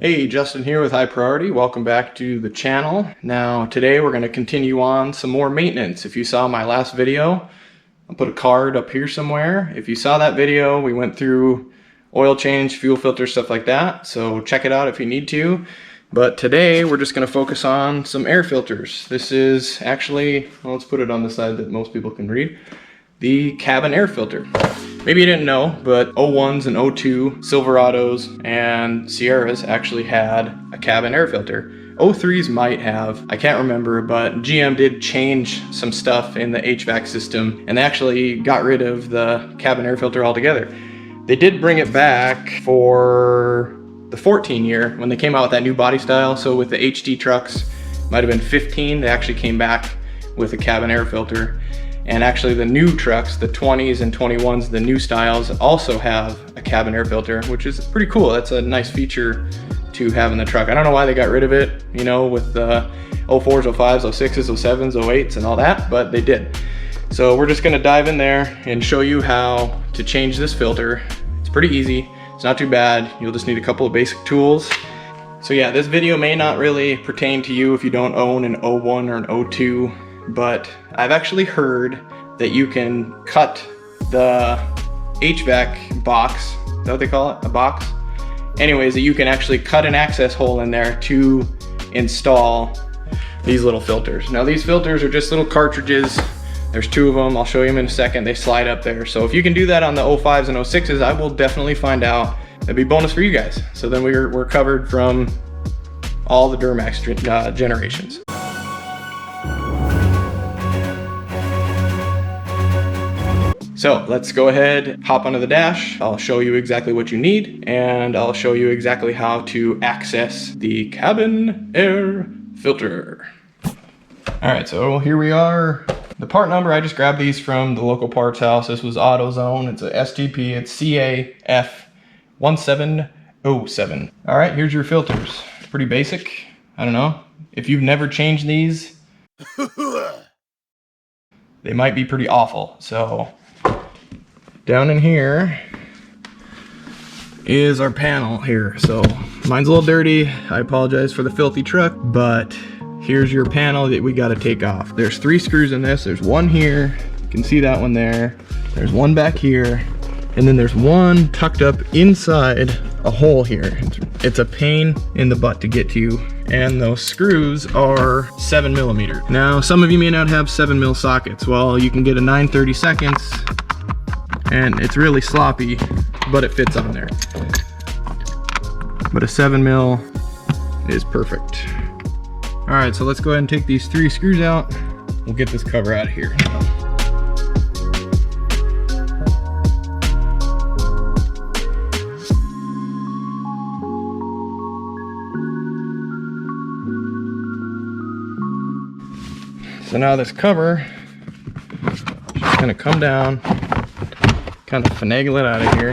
Hey, Justin here with High Priority. Welcome back to the channel. Now today we're going to continue on some more maintenance. If you saw my last video, I'll put a card up here somewhere. If you saw that video, we went through oil change, fuel filter, stuff like that. So check it out if you need to. But today we're just going to focus on some air filters. This is actually, well, let's put it on the side that most people can read, the cabin air filter. Maybe you didn't know, but 01s and 02 Silverados and Sierras actually had a cabin air filter. 03s might have, I can't remember, but GM did change some stuff in the HVAC system and they actually got rid of the cabin air filter altogether. They did bring it back for the 14 year when they came out with that new body style. So with the HD trucks, might have been 15, they actually came back with a cabin air filter. And actually the new trucks, the 20s and 21s, the new styles also have a cabin air filter, which is pretty cool. That's a nice feature to have in the truck. I don't know why they got rid of it, you know, with the 04s, 05s, 06s, 07s, 08s and all that, but they did. So we're just gonna dive in there and show you how to change this filter. It's pretty easy, it's not too bad. You'll just need a couple of basic tools. So yeah, this video may not really pertain to you if you don't own an 01 or an 02, but I've actually heard that you can cut the HVAC box, is that what they call it, a box? Anyways, that you can actually cut an access hole in there to install these little filters. Now these filters are just little cartridges. There's two of them, I'll show you in a second. They slide up there. So if you can do that on the 05s and 06s, I will definitely find out. That'd be bonus for you guys. So then we're covered from all the Duramax generations. So let's go ahead, hop onto the dash. I'll show you exactly what you need and I'll show you exactly how to access the cabin air filter. All right, so here we are. The part number, I just grabbed these from the local parts house. This was AutoZone, it's a STP, it's CAF1707. All right, here's your filters. Pretty basic, I don't know. If you've never changed these, they might be pretty awful, so. Down in here is our panel here. So mine's a little dirty. I apologize for the filthy truck, but here's your panel that we got to take off. There's 3 screws in this. There's one here. You can see that one there. There's one back here. And then there's one tucked up inside a hole here. It's a pain in the butt to get to. And those screws are 7mm. Now, some of you may not have 7mm sockets. Well, you can get a 9/32, and it's really sloppy, but it fits on there. But a 7mm is perfect. All right, so let's go ahead and take these 3 screws out. We'll get this cover out of here. So now this cover is just gonna come down, kind of finagle it out of here,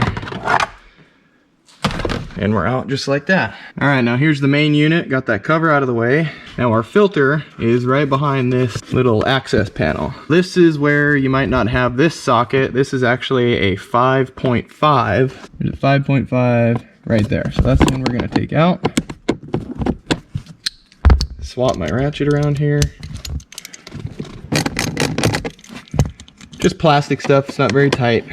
and we're out just like that. All right, now here's the main unit. Got that cover out of the way. Now our filter is right behind this little access panel. This is where you might not have this socket. This is actually a 5.5. There's a 5.5 right there. So that's the one we're gonna take out. Swap my ratchet around here. Just plastic stuff, it's not very tight.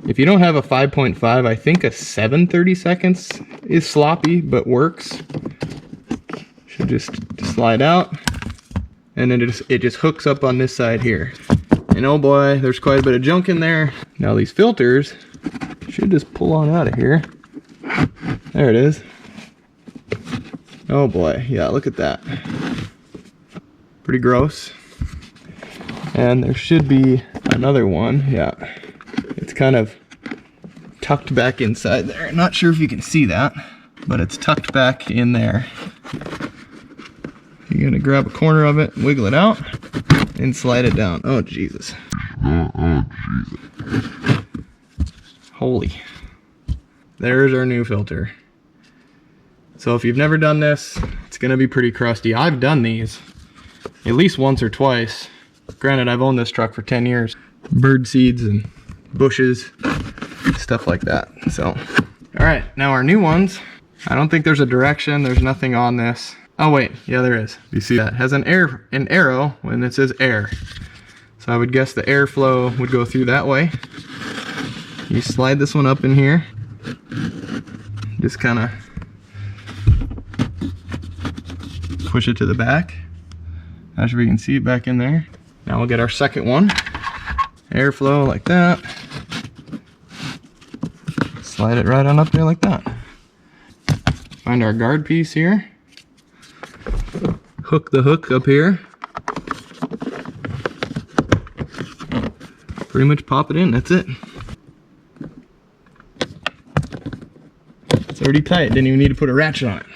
If you don't have a 5.5, I think a 7/32 is sloppy, but works. Should just slide out, and then it just hooks up on this side here. And oh boy, there's quite a bit of junk in there. Now these filters should just pull on out of here. There it is. Oh boy, yeah, look at that. Pretty gross. And there should be another one, yeah. It's kind of tucked back inside there. Not sure if you can see that, but it's tucked back in there. You're gonna grab a corner of it, wiggle it out, and slide it down. Oh, Jesus. Oh, Jesus. Holy. There's our new filter. So if you've never done this, it's gonna be pretty crusty. I've done these at least once or twice. Granted, I've owned this truck for 10 years. Bird seeds and bushes stuff like that. So, all right, now our new ones. I don't think there's a direction. There's nothing on this. Oh wait, yeah, there is. You see that? It has an arrow when it says air. So I would guess the airflow would go through that way. You slide this one up in here. Just kind of push it to the back. Not sure if you can see it back in there. Now we'll get our second one. Airflow like that. Slide it right on up there like that. Find our guard piece here. Hook the hook up here. Pretty much pop it in, that's it. It's already tight, didn't even need to put a ratchet on it.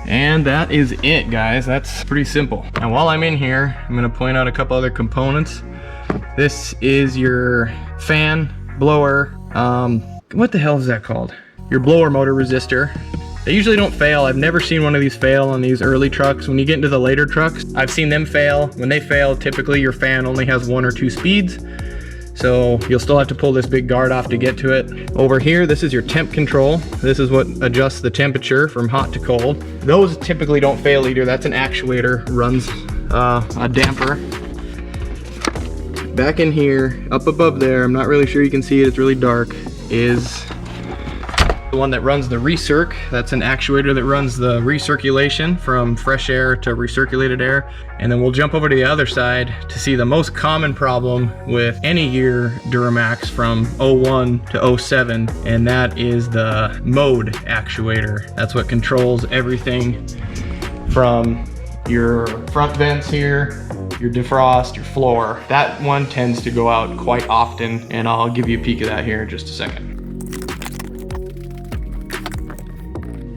And that is it, guys. That's pretty simple. Now while I'm in here, I'm gonna point out a couple other components. This is your fan, blower, what the hell is that called? Your blower motor resistor. They usually don't fail. I've never seen one of these fail on these early trucks. When you get into the later trucks, I've seen them fail. When they fail, typically your fan only has 1 or 2 speeds. So you'll still have to pull this big guard off to get to it. Over here, this is your temp control. This is what adjusts the temperature from hot to cold. Those typically don't fail either. That's an actuator, runs a damper. Back in here, up above there, I'm not really sure you can see it, it's really dark, is the one that runs the recirc. That's an actuator that runs the recirculation from fresh air to recirculated air. And then we'll jump over to the other side to see the most common problem with any year Duramax from 01 to 07, and that is the mode actuator. That's what controls everything from your front vents here, your defrost, your floor. That one tends to go out quite often, and I'll give you a peek of that here in just a second.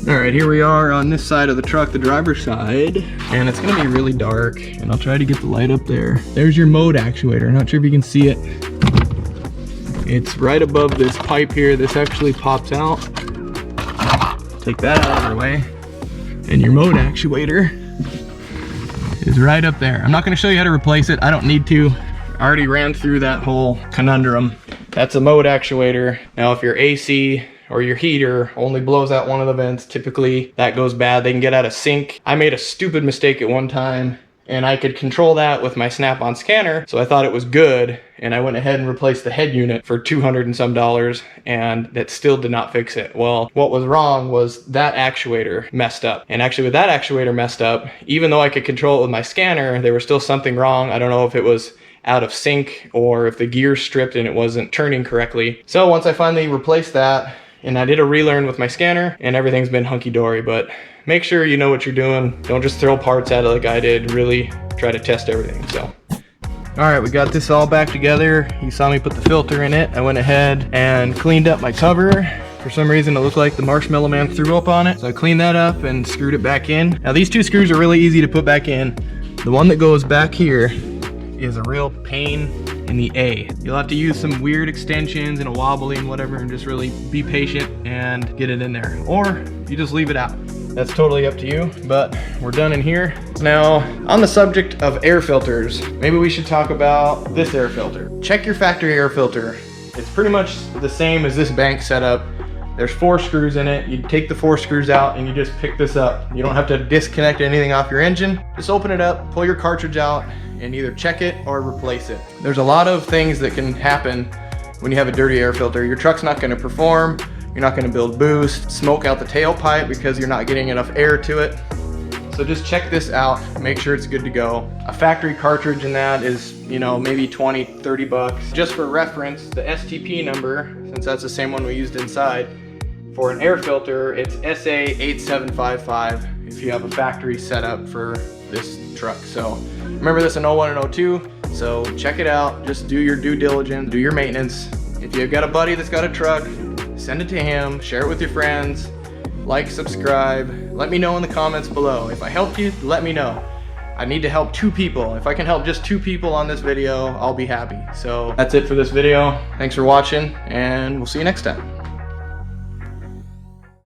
All right, here we are on this side of the truck, the driver's side, and it's gonna be really dark, and I'll try to get the light up there. There's your mode actuator. I'm not sure if you can see it. It's right above this pipe here. This actually pops out. Take that out of the way. And your mode actuator is right up there. I'm not gonna show you how to replace it. I don't need to. I already ran through that whole conundrum. That's a mode actuator. Now, if your AC or your heater only blows out one of the vents, typically that goes bad. They can get out of sync. I made a stupid mistake at one time, and I could control that with my Snap-on scanner, so I thought it was good, and I went ahead and replaced the head unit for $200 and some, and that still did not fix it. Well, what was wrong was that actuator messed up. And actually with that actuator messed up, even though I could control it with my scanner, there was still something wrong. I don't know if it was out of sync or if the gear stripped and it wasn't turning correctly. So once I finally replaced that, and I did a relearn with my scanner, and everything's been hunky-dory. But make sure you know what you're doing. Don't just throw parts at it like I did. Really try to test everything. So, all right, we got this all back together. You saw me put the filter in it. I went ahead and cleaned up my cover. For some reason, it looked like the Marshmallow Man threw up on it. So I cleaned that up and screwed it back in. Now these 2 screws are really easy to put back in. The one that goes back here is a real pain in the A. You'll have to use some weird extensions and a wobbly and whatever, and just really be patient and get it in there. Or you just leave it out. That's totally up to you, but we're done in here. Now, on the subject of air filters, maybe we should talk about this air filter. Check your factory air filter. It's pretty much the same as this bank setup. There's 4 screws in it. You take the 4 screws out and you just pick this up. You don't have to disconnect anything off your engine. Just open it up, pull your cartridge out, and either check it or replace it. There's a lot of things that can happen when you have a dirty air filter. Your truck's not gonna perform, you're not gonna build boost, smoke out the tailpipe because you're not getting enough air to it. So just check this out, make sure it's good to go. A factory cartridge in that is, you know, maybe 20, 30 bucks. Just for reference, the STP number, since that's the same one we used inside, for an air filter, it's SA8755 if you have a factory setup for this truck. So remember this in 01 and 02, so check it out. Just do your due diligence, do your maintenance. If you've got a buddy that's got a truck, send it to him, share it with your friends, like, subscribe, let me know in the comments below. If I helped you, let me know. I need to help 2 people. If I can help just 2 people on this video, I'll be happy. So that's it for this video. Thanks for watching, and we'll see you next time.